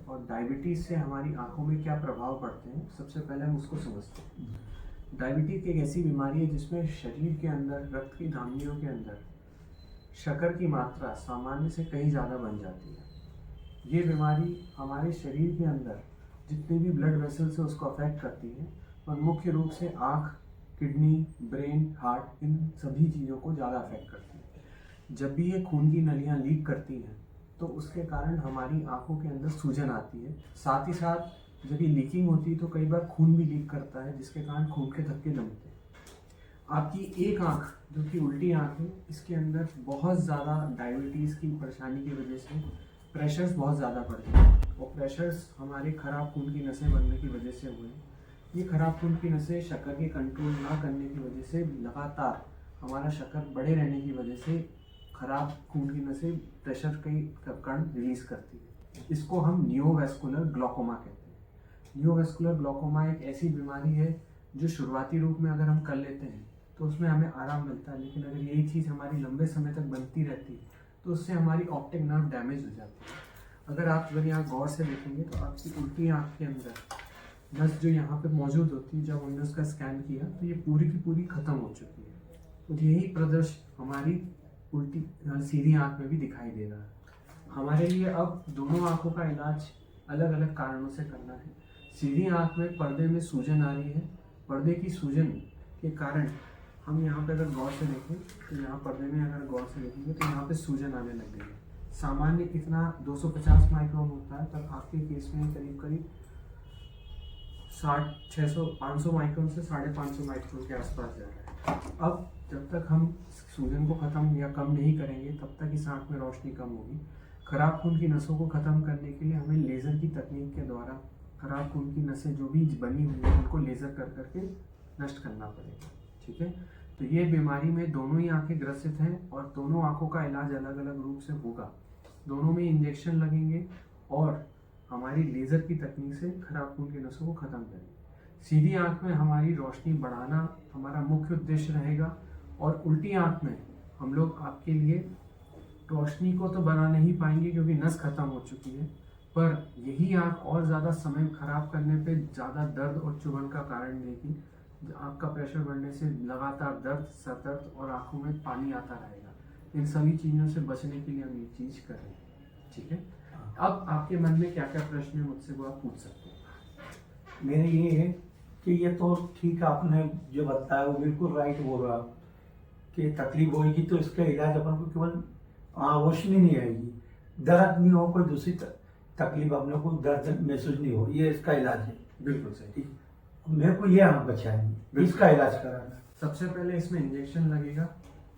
और डायबिटीज़ से हमारी आंखों में क्या प्रभाव पड़ते हैं, सबसे पहले हम उसको समझते हैं। डायबिटीज़ एक ऐसी बीमारी है जिसमें शरीर के अंदर, रक्त की धमनियों के अंदर शक्कर की मात्रा सामान्य से कहीं ज़्यादा बन जाती है। ये बीमारी हमारे शरीर के अंदर जितने भी ब्लड वेसल्स है उसको अफेक्ट करती है, और मुख्य रूप से आँख, किडनी, ब्रेन, हार्ट, इन सभी चीज़ों को ज़्यादा अफेक्ट करती है। जब भी ये खून की नलियाँ लीक करती हैं तो उसके कारण हमारी आंखों के अंदर सूजन आती है। साथ ही साथ जब ये लीकिंग होती है तो कई बार खून भी लीक करता है, जिसके कारण खून के थक्के जमते हैं। आपकी एक आंख जो कि उल्टी आंख है, इसके अंदर बहुत ज़्यादा डायबिटीज़ की परेशानी की वजह से प्रेशर्स बहुत ज़्यादा बढ़ते हैं, और प्रेशर्स हमारे ख़राब खून की नसें बनने की वजह से हुए। ये ख़राब खून की नसें शक्कर के कंट्रोल ना करने की वजह से लगातार हमारा शक्कर बढ़े रहने की वजह से खराब खून की नसें प्रेशर के कण रिलीज करती है। इसको हम नियोवैस्कुलर ग्लूकोमा कहते हैं। नियोवैस्कुलर ग्लूकोमा एक ऐसी बीमारी है जो शुरुआती रूप में अगर हम कर लेते हैं तो उसमें हमें आराम मिलता है, लेकिन अगर यही चीज़ हमारी लंबे समय तक बनती रहती है तो उससे हमारी ऑप्टिक नर्व डैमेज हो जाती है। अगर यहाँ गौर से देखेंगे तो आपकी उल्टी आँख के अंदर नस जो यहाँ पे मौजूद होती है, जब हमने उसका स्कैन किया तो ये पूरी की पूरी ख़त्म हो चुकी है। और यही प्रदर्शन हमारी उल्टी सीधी आंख में भी दिखाई दे रहा है। हमारे लिए अब दोनों आंखों का इलाज अलग अलग कारणों से करना है। सीधी आंख में पर्दे में सूजन आ रही है। पर्दे की सूजन के कारण हम यहाँ पे अगर गौर से देखें तो यहाँ पर्दे में अगर गौर से देखेंगे तो यहाँ पे सूजन आने लग गई है। सामान्य कितना 250 माइक्रोन होता है, पर आपके केस में करीब करीब 60, 600, 500 माइक्रोन से 550 माइक्रोन के आसपास जा रहा है। अब जब तक हम सूजन को ख़त्म या कम नहीं करेंगे तब तक इस आँख में रोशनी कम होगी। खराब खून की नसों को ख़त्म करने के लिए हमें लेज़र की तकनीक के द्वारा खराब खून की नसें जो भी बनी हुई हैं उनको लेज़र कर करके नष्ट करना पड़ेगा। ठीक है, तो ये बीमारी में दोनों ही आँखें ग्रसित हैं और दोनों आँखों का इलाज अलग अलग रूप से होगा। दोनों में इंजेक्शन लगेंगे और हमारी लेज़र की तकनीक से खराब खून की नसों को ख़त्म करेंगे। सीधी आँख में हमारी रोशनी बढ़ाना हमारा मुख्य उद्देश्य रहेगा, और उल्टी आँख में हम लोग आपके लिए रोशनी को तो बना नहीं पाएंगे क्योंकि नस खत्म हो चुकी है, पर यही आँख और ज़्यादा समय खराब करने पे ज़्यादा दर्द और चुभन का कारण देगी। आपका प्रेशर बढ़ने से लगातार दर्द, सर दर्द और आँखों में पानी आता रहेगा। इन सभी चीज़ों से बचने के लिए हम ये चीज़ कर रहे हैं। ठीक है, अब आपके मन में क्या क्या प्रश्न है मुझसे वो आप पूछ सकते हैं। मेरे ये है कि ये तो ठीक आपने जो बताया वो बिल्कुल राइट बोल रहा कि तकलीफ होगी तो इसका इलाज अपन को केवल रोशनी नहीं आएगी, दर्द नहीं हो, कोई दूसरी तकलीफ अपने को दर्द महसूस नहीं हो, ये इसका इलाज है। बिल्कुल सही। मेरे को ये आंख बचानी, इसका इलाज कराना। सबसे पहले इसमें इंजेक्शन लगेगा।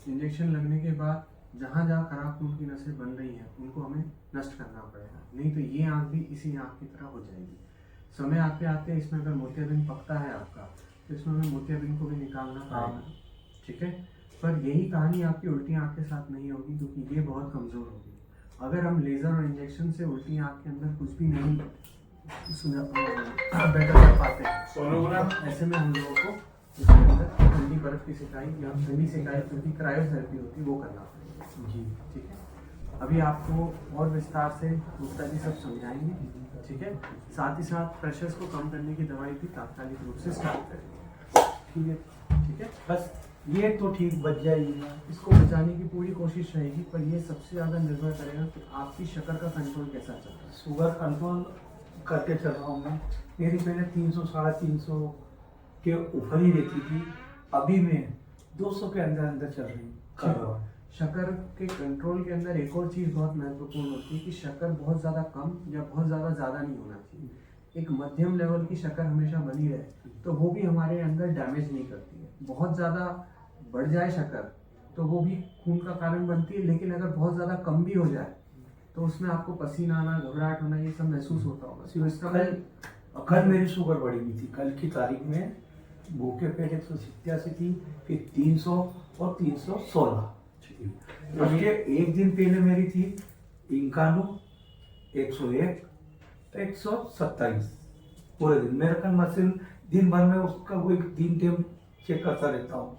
इंजेक्शन लगने के बाद जहाँ जहाँ खराब खून की नसें बन रही हैं उनको हमें नष्ट करना पड़ेगा, नहीं तो ये आँख भी इसी आँख की तरह हो जाएगी। समय आते आते इसमें अगर मोतियाबिंद पकता है आपका तो इसमें हमें मोतियाबिंद को भी निकालना पड़ेगा। ठीक है, पर यही कहानी आपकी उल्टी आँख के साथ नहीं होगी क्योंकि ये बहुत कमज़ोर होगी। अगर हम लेज़र और इंजेक्शन से उल्टी आँख के अंदर कुछ भी नहीं बेटर कर पाते हैं, ऐसे में हम लोगों को उसके अंदर ठंडी बर्फ की सिकाई या ठंडी सिकाई क्योंकि क्रायोथेरेपी होती है वो करना पड़ेगा जी। ठीक है, अभी आपको और विस्तार से गुप्ता जी सब समझाएंगे। ठीक है, साथ ही साथ प्रेशर्स को कम करने की दवाई भी तात्कालिक रूप से स्टार्ट करेंगे। ठीक है, ठीक है, बस ये तो ठीक बच जाएगी। इसको बचाने की पूरी कोशिश रहेगी, पर ये सबसे ज़्यादा निर्भर करेगा कि आपकी शक्कर का कंट्रोल कैसा चल रहा है। शुगर कंट्रोल करके चल रहा हूँ मैं। मेरी पहले 300, 350 के ऊपर ही रहती थी, अभी मैं 200 के अंदर अंदर चल रही हूँ। शक्कर के कंट्रोल के अंदर एक और चीज़ बहुत महत्वपूर्ण होती है कि शक्कर बहुत ज़्यादा कम या बहुत ज़्यादा नहीं होना चाहिए। एक मध्यम लेवल की शक्कर हमेशा बनी रहे तो वो भी हमारे अंदर डैमेज नहीं करती है। बहुत ज़्यादा बढ़ जाए शक्कर तो वो भी खून का कारण बनती है, लेकिन अगर बहुत ज़्यादा कम भी हो जाए तो उसमें आपको पसीना आना, घबराहट होना, ये सब महसूस होता होगा। इसका कल मेरी शुगर बढ़ी हुई थी, कल की तारीख में भूखे पेट 187 थी, फिर 300 और 316। उसके एक दिन पहले मेरी थी 91, 101, 127 पूरे दिन। मेरा कल मशीन दिन भर में उसका वो एक दिन टेम चेक करता रहता हूँ।